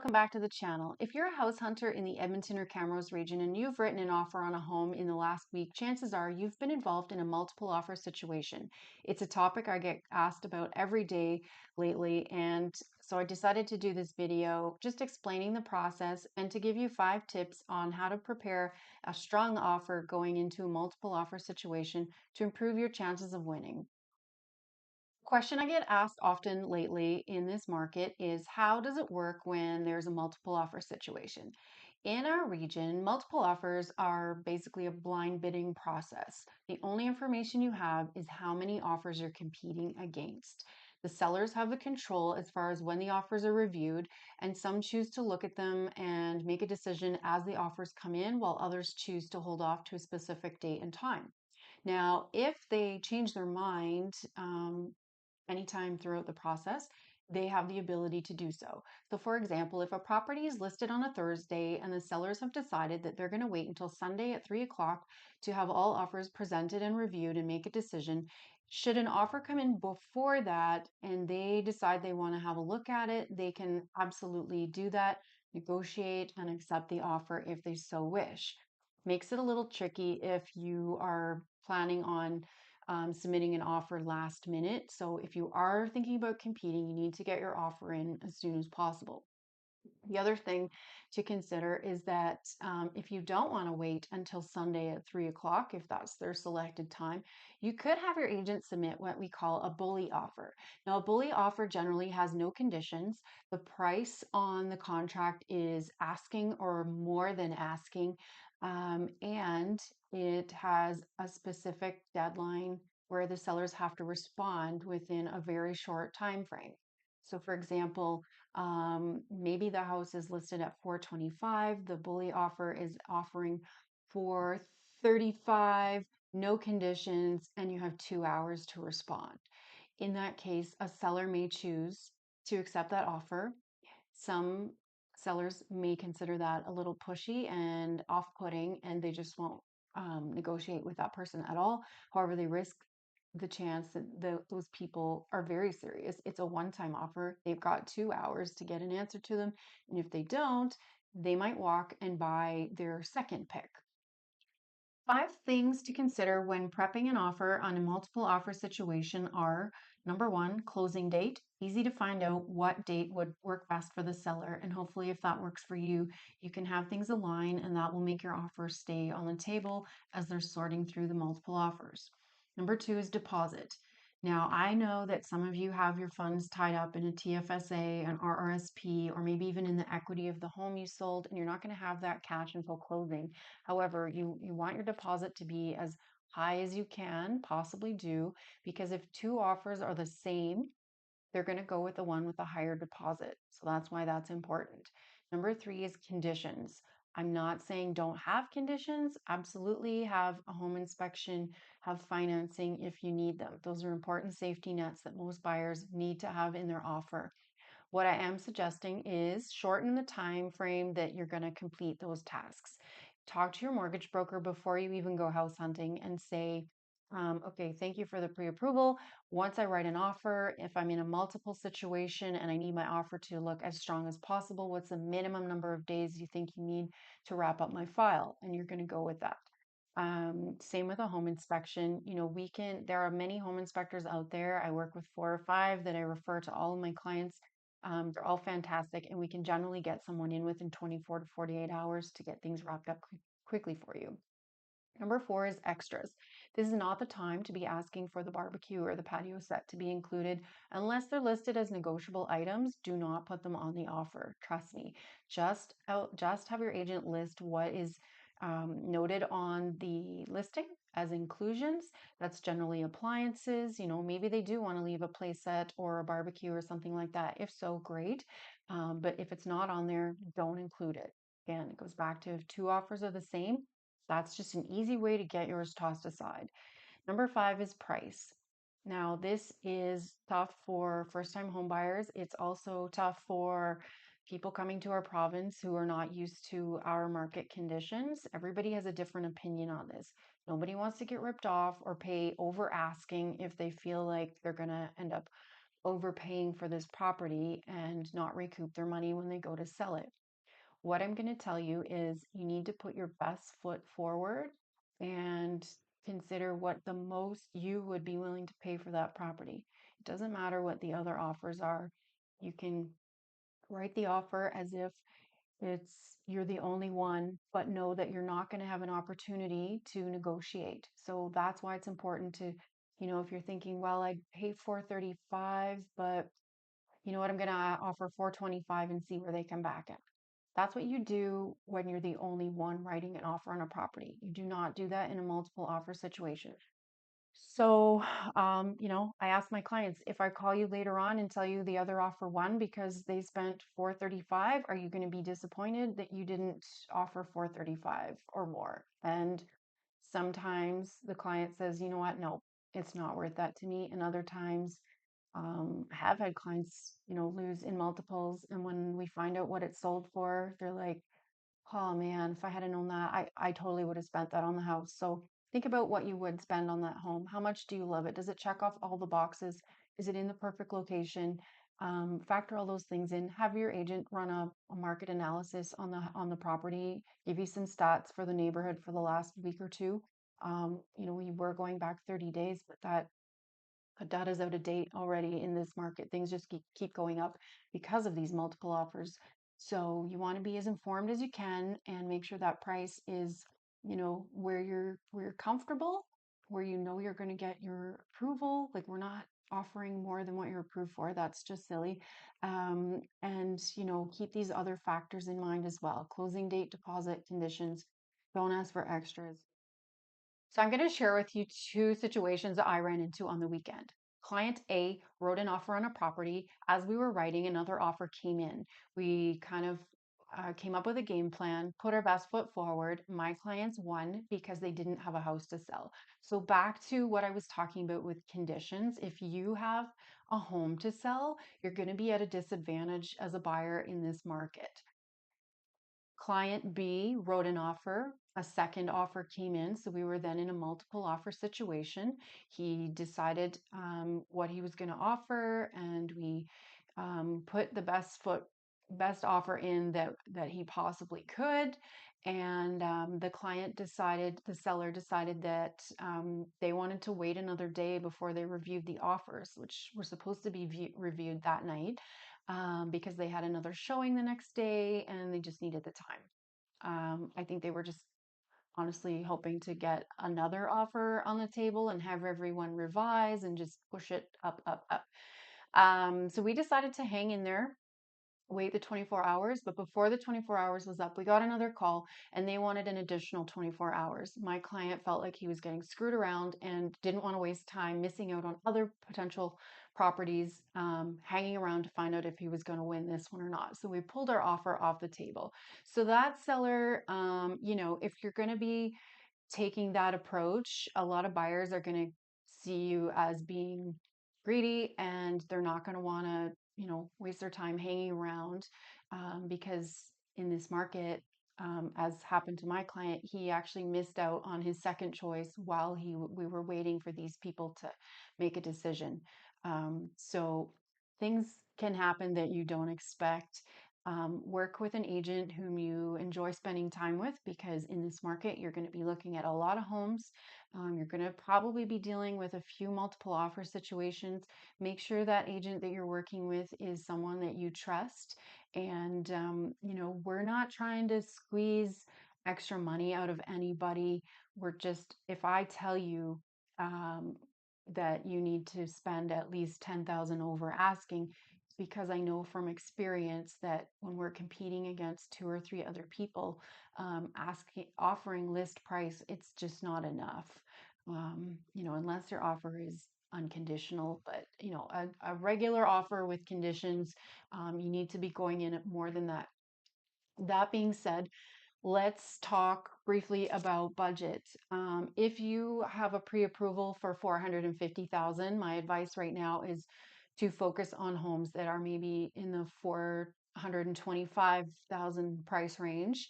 welcome back to the channel. If you're a house hunter in the Edmonton or Camrose region and you've written an offer on a home in the last week, chances are you've been involved in a multiple offer situation. It's a topic I get asked about every day lately, and so I decided to do this video just explaining the process and to give you 5 tips on how to prepare a strong offer going into a multiple offer situation to improve your chances of winning. Question I get asked often lately in this market is how does it work when there's a multiple offer situation? In our region, multiple offers are basically a blind bidding process. The only information you have is how many offers you're competing against. The sellers have the control as far as when the offers are reviewed, and some choose to look at them and make a decision as the offers come in, while others choose to hold off to a specific date and time. Now, if they change their mind, anytime throughout the process, they have the ability to do so. So, for example, if a property is listed on a Thursday and the sellers have decided that they're going to wait until Sunday at 3 o'clock to have all offers presented and reviewed and make a decision, should an offer come in before that and they decide they want to have a look at it, they can absolutely do that, negotiate, and accept the offer if they so wish. Makes it a little tricky if you are planning on submitting an offer last minute. So if you are thinking about competing, you need to get your offer in as soon as possible. The other thing to consider is that if you don't want to wait until Sunday at 3 o'clock, if that's their selected time, you could have your agent submit what we call a bully offer. Now, a bully offer generally has no conditions. The price on the contract is asking or more than asking, and it has a specific deadline where the sellers have to respond within a very short time frame. So, for example, maybe the house is listed at 425. The bully offer is offering 435, no conditions, and you have 2 hours to respond. In that case, a seller may choose to accept that offer. Some sellers may consider that a little pushy and off-putting, and they just won't negotiate with that person at all. However, they risk the chance that those people are very serious. It's a one-time offer. They've got 2 hours to get an answer to them. And if they don't, they might walk and buy their second pick. 5 things to consider when prepping an offer on a multiple offer situation are number 1, closing date. Easy to find out what date would work best for the seller. And hopefully, if that works for you, you can have things align and that will make your offer stay on the table as they're sorting through the multiple offers. Number 2 is deposit. Now, I know that some of you have your funds tied up in a TFSA, an RRSP, or maybe even in the equity of the home you sold, and you're not going to have that cash until closing. However, you want your deposit to be as high as you can possibly do, because if 2 offers are the same, they're going to go with the one with the higher deposit. So that's why that's important. Number 3 is conditions. I'm not saying don't have conditions. Absolutely have a home inspection, have financing if you need them. Those are important safety nets that most buyers need to have in their offer. What I am suggesting is shorten the time frame that you're going to complete those tasks. Talk to your mortgage broker before you even go house hunting and say, okay, thank you for the pre-approval. Once I write an offer, if I'm in a multiple situation and I need my offer to look as strong as possible, what's the minimum number of days you think you need to wrap up my file? And you're going to go with that. Same with a home inspection. There are many home inspectors out there. I work with 4 or 5 that I refer to all of my clients. They're all fantastic, and we can generally get someone in within 24 to 48 hours to get things wrapped up quickly for you. Number 4 is extras. This is not the time to be asking for the barbecue or the patio set to be included unless they're listed as negotiable items. Do not put them on the offer. Trust me. Just have your agent list what is noted on the listing as inclusions. That's generally appliances. Maybe they do want to leave a play set or a barbecue or something like that. If so, great. But if it's not on there, don't include it. Again, it goes back to if 2 offers are the same, that's just an easy way to get yours tossed aside. Number 5 is price. Now, this is tough for first-time home buyers. It's also tough for people coming to our province who are not used to our market conditions. Everybody has a different opinion on this. Nobody wants to get ripped off or pay over asking if they feel like they're going to end up overpaying for this property and not recoup their money when they go to sell it. What I'm going to tell you is you need to put your best foot forward and consider what the most you would be willing to pay for that property. It doesn't matter what the other offers are. You can write the offer as if it's you're the only one, but know that you're not going to have an opportunity to negotiate. So that's why it's important to, if you're thinking, well, I'd pay 435, but you know what, I'm going to offer 425 and see where they come back at. That's what you do when you're the only one writing an offer on a property. You do not do that in a multiple offer situation. So, I ask my clients, if I call you later on and tell you the other offer won because they spent 435, are you going to be disappointed that you didn't offer 435 or more? And sometimes the client says, you know what, no, it's not worth that to me. And other times, I have had clients, lose in multiples. And when we find out what it sold for, they're like, oh man, if I had known that, I totally would have spent that on the house. So think about what you would spend on that home. How much do you love it? Does it check off all the boxes? Is it in the perfect location? Factor all those things in. Have your agent run a market analysis on the property. Give you some stats for the neighborhood for the last week or two. We were going back 30 days, but that data's out of date already in this market. Things just keep going up because of these multiple offers. So you want to be as informed as you can and make sure that price is, where you're comfortable, where you're going to get your approval. Like we're not offering more than what you're approved for. That's just silly. And keep these other factors in mind as well. Closing date, deposit, conditions. Don't ask for extras. So I'm going to share with you two situations that I ran into on the weekend. Client A wrote an offer on a property. As we were writing, another offer came in. We kind of came up with a game plan, put our best foot forward. My clients won because they didn't have a house to sell. So back to what I was talking about with conditions. If you have a home to sell, you're going to be at a disadvantage as a buyer in this market. Client B wrote an offer. A second offer came in. So we were then in a multiple offer situation. He decided what he was going to offer, and we put the best offer in that he possibly could. And the seller decided that they wanted to wait another day before they reviewed the offers, which were supposed to be reviewed that night because they had another showing the next day and they just needed the time. I think they were just honestly hoping to get another offer on the table and have everyone revise and just push it up, up, up. So we decided to hang in there, wait the 24 hours. But before the 24 hours was up, we got another call and they wanted an additional 24 hours. My client felt like he was getting screwed around and didn't want to waste time missing out on other potential properties, hanging around to find out if he was going to win this one or not. So we pulled our offer off the table. So that seller, if you're going to be taking that approach, a lot of buyers are going to see you as being greedy and they're not going to want to, waste their time hanging around because in this market, as happened to my client, he actually missed out on his second choice while we were waiting for these people to make a decision. So things can happen that you don't expect. Work with an agent whom you enjoy spending time with because in this market, you're going to be looking at a lot of homes. You're going to probably be dealing with a few multiple offer situations. Make sure that agent that you're working with is someone that you trust. And, we're not trying to squeeze extra money out of anybody. If I tell you, um, that you need to spend at least 10,000 over asking, because I know from experience that when we're competing against two or three other people, offering list price, it's just not enough. Unless your offer is unconditional, but a regular offer with conditions, you need to be going in at more than that. That being said, let's talk briefly about budget. If you have a pre-approval for 450,000, my advice right now is to focus on homes that are maybe in the 425,000 price range,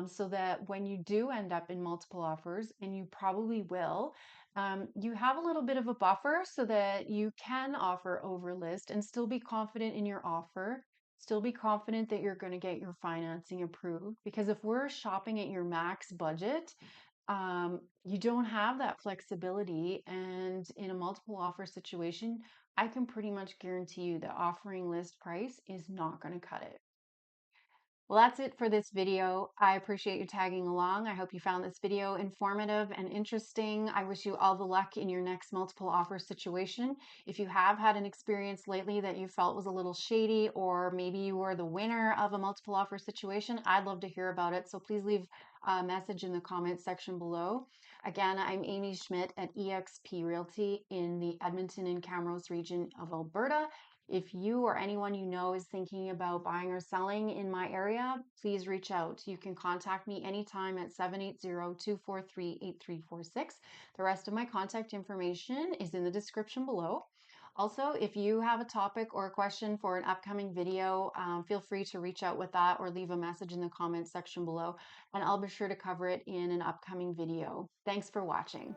so that when you do end up in multiple offers, and you probably will, You have a little bit of a buffer so that you can offer over list and still be confident in your offer, still be confident that you're going to get your financing approved. Because if we're shopping at your max budget, you don't have that flexibility. And in a multiple offer situation, I can pretty much guarantee you that offering list price is not going to cut it. Well, that's it for this video. I appreciate you tagging along. I hope you found this video informative and interesting. I wish you all the luck in your next multiple offer situation. If you have had an experience lately that you felt was a little shady, or maybe you were the winner of a multiple offer situation, I'd love to hear about it. So please leave a message in the comments section below. Again, I'm Amy Schmidt at eXp Realty in the Edmonton and Camrose region of Alberta. If you or anyone you know is thinking about buying or selling in my area, please reach out. You can contact me anytime at 780-243-8346. The rest of my contact information is in the description below. Also, if you have a topic or a question for an upcoming video, feel free to reach out with that or leave a message in the comments section below, and I'll be sure to cover it in an upcoming video. Thanks for watching.